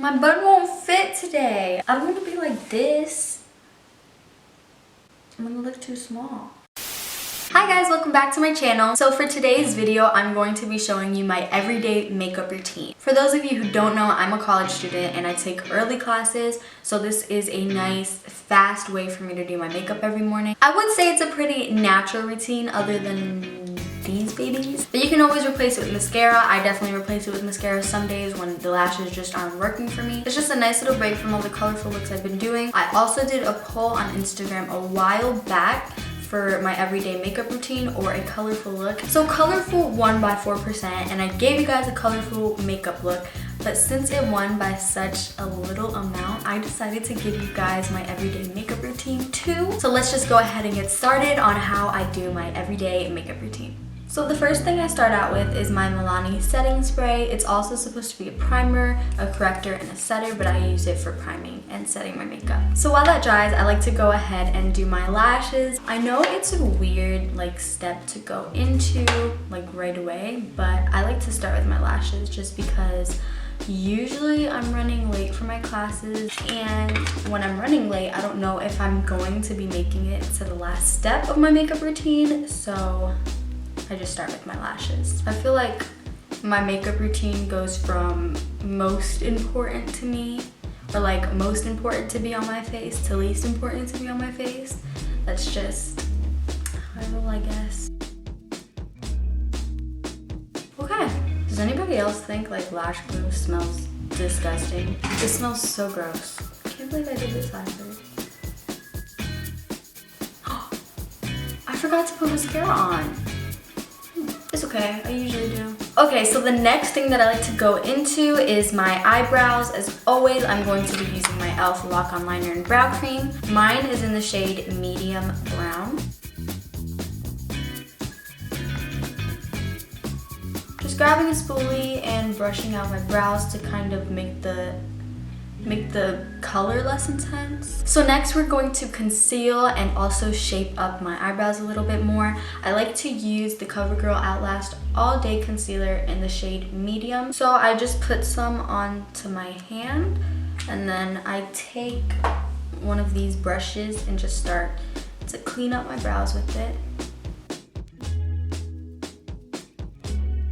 My bun won't fit today. I don't want to be like this. I'm gonna look too small. Hi guys, welcome back to my channel. So for today's video, I'm going to be showing you my everyday makeup routine. For those of you who don't know, I'm a college student and I take early classes. So this is a nice, fast way for me to do my makeup every morning. I would say it's a pretty natural routine other than these babies. But you can always replace it with mascara. I definitely replace it with mascara some days when the lashes just aren't working for me. It's just a nice little break from all the colorful looks I've been doing. I also did a poll on Instagram a while back for my everyday makeup routine or a colorful look. So colorful won by 4% and I gave you guys a colorful makeup look, but since it won by such a little amount, I decided to give you guys my everyday makeup routine too. So let's just go ahead and get started on how I do my everyday makeup routine. So the first thing I start out with is my Milani setting spray. It's also supposed to be a primer, a corrector, and a setter, but I use it for priming and setting my makeup. So while that dries, I like to go ahead and do my lashes. I know it's a weird step to go into right away, but I like to start with my lashes just because usually I'm running late for my classes, and when I'm running late, I don't know if I'm going to be making it to the last step of my makeup routine, so I just start with my lashes. I feel like my makeup routine goes from most important to me, or most important to be on my face, to least important to be on my face. That's just how I roll, I guess. Okay, does anybody else think lash glue smells disgusting? It smells so gross. I can't believe I did this last week. I forgot to put mascara on. It's okay, I usually do. Okay, so the next thing that I like to go into is my eyebrows. As always, I'm going to be using my e.l.f. Lock-On Liner and Brow Cream. Mine is in the shade Medium Brown. Just grabbing a spoolie and brushing out my brows to kind of make the color less intense. So next we're going to conceal and also shape up my eyebrows a little bit more. I like to use the CoverGirl Outlast All Day Concealer in the shade Medium. So I just put some onto my hand and then I take one of these brushes and just start to clean up my brows with it.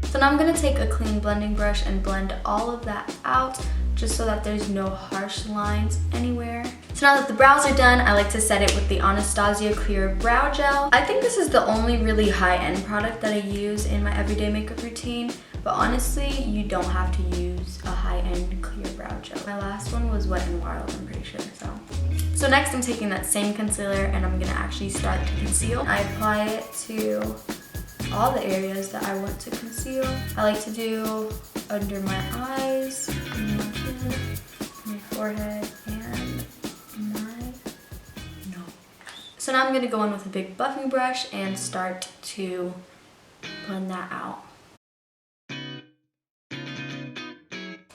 So now I'm going to take a clean blending brush and blend all of that out, just so that there's no harsh lines anywhere. So now that the brows are done, I like to set it with the Anastasia Clear Brow Gel. I think this is the only really high-end product that I use in my everyday makeup routine, but honestly, you don't have to use a high-end clear brow gel. My last one was Wet n Wild, I'm pretty sure, So next I'm taking that same concealer and I'm gonna actually start to conceal. I apply it to all the areas that I want to conceal. I like to do under my eyes, my chin, my forehead, and my nose. So now I'm going to go in with a big buffing brush and start to blend that out.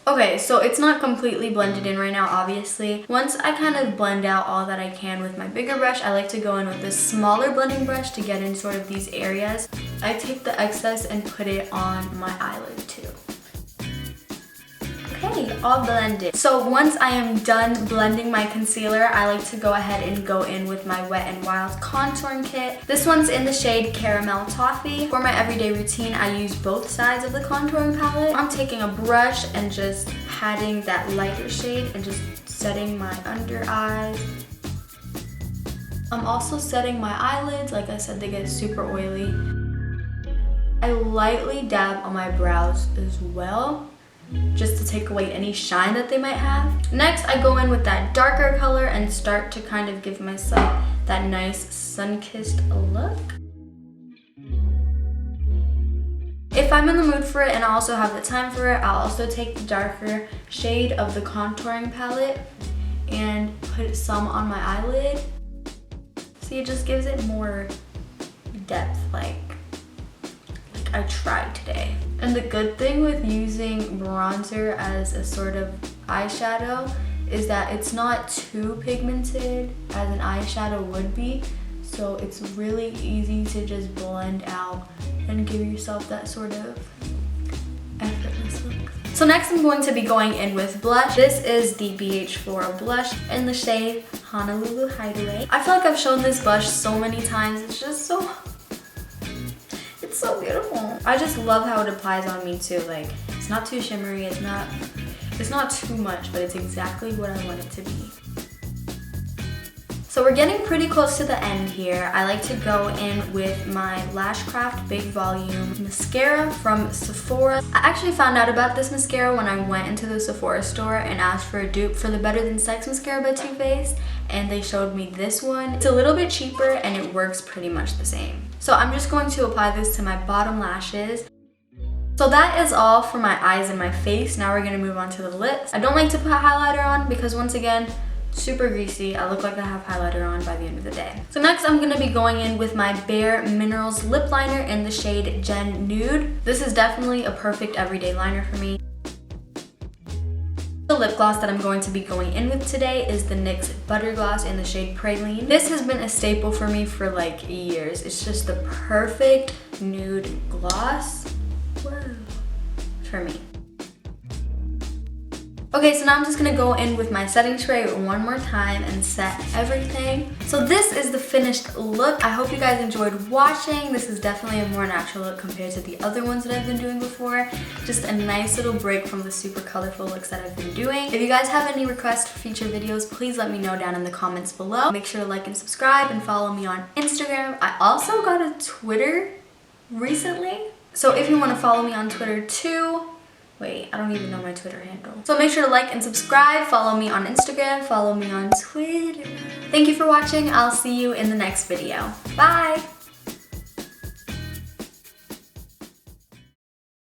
Okay, so it's not completely blended in right now, obviously. Once I kind of blend out all that I can with my bigger brush, I like to go in with a smaller blending brush to get in sort of these areas. I take the excess and put it on my eyelid too. Okay, all blended. So once I am done blending my concealer, I like to go ahead and go in with my Wet n Wild contouring kit. This one's in the shade Caramel Toffee. For my everyday routine, I use both sides of the contouring palette. I'm taking a brush and just patting that lighter shade and just setting my under eyes. I'm also setting my eyelids. Like I said, they get super oily. I lightly dab on my brows as well, just to take away any shine that they might have. Next, I go in with that darker color and start to kind of give myself that nice sun-kissed look. If I'm in the mood for it and I also have the time for it, I'll also take the darker shade of the contouring palette and put some on my eyelid. See, it just gives it more depth, like I tried today. And the good thing with using bronzer as a sort of eyeshadow is that it's not too pigmented as an eyeshadow would be. So it's really easy to just blend out and give yourself that sort of effortless look. So next I'm going to be going in with blush. This is the BH Floral blush in the shade Honolulu Hideaway. I feel like I've shown this blush so many times. It's just so, it's so beautiful. I just love how it applies on me too. Like, it's not too shimmery, it's not too much, but it's exactly what I want it to be. So we're getting pretty close to the end here. I like to go in with my Lashcraft Big Volume Mascara from Sephora. I actually found out about this mascara when I went into the Sephora store and asked for a dupe for the Better Than Sex mascara by Too Faced, and they showed me this one. It's a little bit cheaper and it works pretty much the same. So I'm just going to apply this to my bottom lashes. So that is all for my eyes and my face. Now we're gonna move on to the lips. I don't like to put highlighter on because once again, super greasy. I look like I have highlighter on by the end of the day. So next I'm gonna be going in with my Bare Minerals lip liner in the shade Gen Nude. This is definitely a perfect everyday liner for me. The lip gloss that I'm going to be going in with today is the Nyx Butter Gloss in the shade Praline. This has been a staple for me for like years. It's just the perfect nude gloss. Whoa. For me. Okay, so now I'm just gonna go in with my setting spray one more time and set everything. So this is the finished look. I hope you guys enjoyed watching. This is definitely a more natural look compared to the other ones that I've been doing before. Just a nice little break from the super colorful looks that I've been doing. If you guys have any requests for future videos, please let me know down in the comments below. Make sure to like and subscribe and follow me on Instagram. I also got a Twitter recently. So if you want to follow me on Twitter too, wait, I don't even know my Twitter handle. So make sure to like and subscribe, follow me on Instagram, follow me on Twitter. Thank you for watching. I'll see you in the next video. Bye!